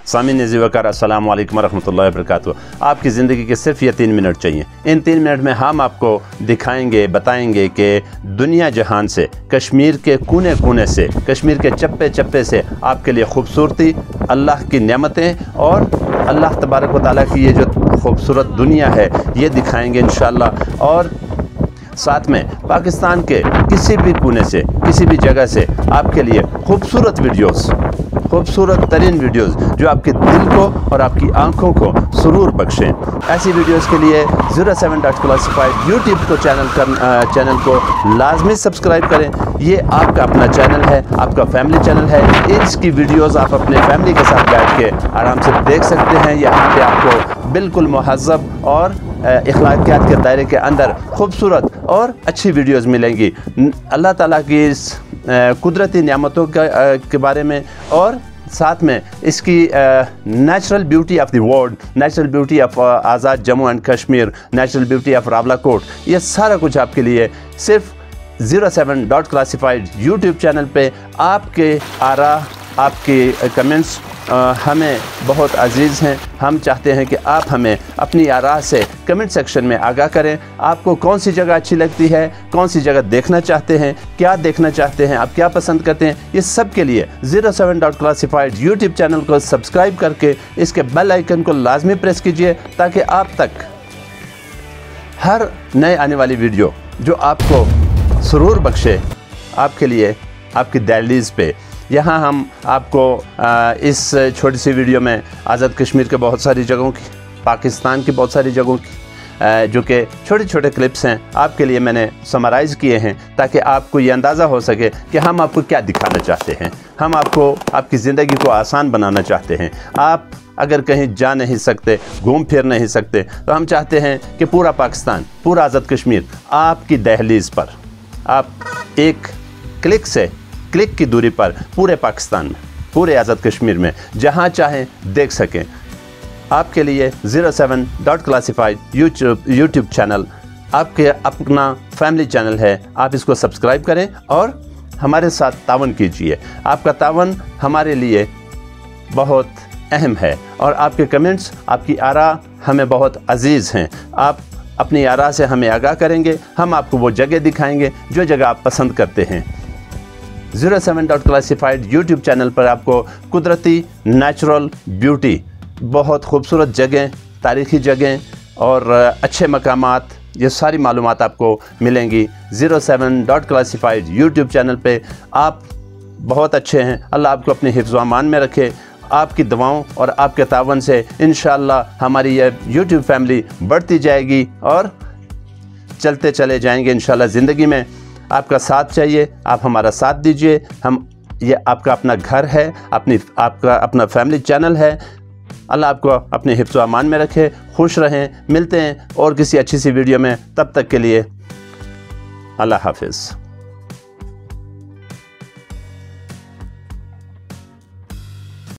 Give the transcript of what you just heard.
सामीन ज़िवकार अस्सलाम वालेकुम रहमतुल्लाहि व बरकातुहू। आपकी ज़िंदगी के सिर्फ ये 3 मिनट चाहिए। इन 3 मिनट में हम आपको दिखाएंगे, बताएंगे कि दुनिया जहान से, कश्मीर के कोने कोने से, कश्मीर के चप्पे चप्पे से आपके लिए खूबसूरती, अल्लाह की नेमतें और अल्लाह तबारक व तआला की ये जो खूबसूरत दुनिया है ये दिखाएंगे इंशाअल्लाह। और साथ में पाकिस्तान के किसी भी कोने से, किसी भी जगह से आपके लिए खूबसूरत वीडियोस, खूबसूरत तरीन वीडियोस जो आपके दिल को और आपकी आंखों को सुरूर बख्शें। ऐसी वीडियोस के लिए 07.classified यूट्यूब को चैनल को लाजमी सब्सक्राइब करें। ये आपका अपना चैनल है, आपका फैमिली चैनल है। इसकी वीडियोस आप अपने फैमिली के साथ बैठ के आराम से देख सकते हैं। यहाँ पे आपको बिल्कुल महज़्ज़ब और अखलाकियात के दायरे के अंदर खूबसूरत और अच्छी वीडियोस मिलेंगी अल्लाह ताला की इस कुदरती नियामतों के बारे में, और साथ में इसकी natural beauty of the world, natural beauty of Azad Jammu and Kashmir, natural beauty of Rawalakot, ये सारा कुछ आपके लिए सिर्फ 07.classified यूट्यूब चैनल पे। आपके आरा, आपके कमेंट्स हमें बहुत अजीज़ हैं। हम चाहते हैं कि आप हमें अपनी आरा से कमेंट सेक्शन में आगाह करें। आपको कौन सी जगह अच्छी लगती है, कौन सी जगह देखना चाहते हैं, क्या देखना चाहते हैं, आप क्या पसंद करते हैं, ये सब के लिए 07.classified यूट्यूब चैनल को सब्सक्राइब करके इसके बेल आइकन को लाजमी प्रेस कीजिए, ताकि आप तक हर नए आने वाली वीडियो जो आपको सुरूर बख्शे, आपके लिए आपकी दहलीज़ पे। यहाँ हम आपको इस छोटी सी वीडियो में आज़ाद कश्मीर के बहुत सारी जगहों की, पाकिस्तान की बहुत सारी जगहों की जो कि छोटे छोटे क्लिप्स हैं, आपके लिए मैंने समराइज़ किए हैं, ताकि आपको ये अंदाज़ा हो सके कि हम आपको क्या दिखाना चाहते हैं। हम आपको आपकी ज़िंदगी को आसान बनाना चाहते हैं। आप अगर कहीं जा नहीं सकते, घूम फिर नहीं सकते, तो हम चाहते हैं कि पूरा पाकिस्तान, पूरा आज़ाद कश्मीर आपकी दहलीज़ पर, आप एक क्लिक से, क्लिक की दूरी पर पूरे पाकिस्तान में, पूरे आज़ाद कश्मीर में जहाँ चाहें देख सकें। आपके लिए 07.classified यूट्यूब चैनल आपके अपना फैमिली चैनल है। आप इसको सब्सक्राइब करें और हमारे साथ तावन कीजिए। आपका तावन हमारे लिए बहुत अहम है और आपके कमेंट्स, आपकी आरा हमें बहुत अजीज़ हैं। आप अपनी आरा से हमें आगाह करेंगे, हम आपको वो जगह दिखाएंगे जो जगह आप पसंद करते हैं। 07.classified यूट्यूब चैनल पर आपको कुदरती, नेचुरल ब्यूटी, बहुत खूबसूरत जगह, तारीख़ी जगह और अच्छे मकामात, ये सारी मालूमात आपको मिलेंगी 07.classified यूट्यूब चैनल पे। आप बहुत अच्छे हैं। अल्लाह आपको अपने हिफ्ज़ व अमान में रखे। आपकी दुआओं और आपके तावन से इंशाअल्लाह हमारी यह यूट्यूब फैमिली बढ़ती जाएगी और चलते चले जाएंगे इंशाअल्लाह। ज़िंदगी में आपका साथ चाहिए, आप हमारा साथ दीजिए। ये आपका अपना घर है, आपका अपना फैमिली चैनल है। अल्लाह आपको अपने हिफ्ज़ व अमान में रखे। खुश रहें। मिलते हैं और किसी अच्छी सी वीडियो में। तब तक के लिए अल्लाह हाफ़िज़।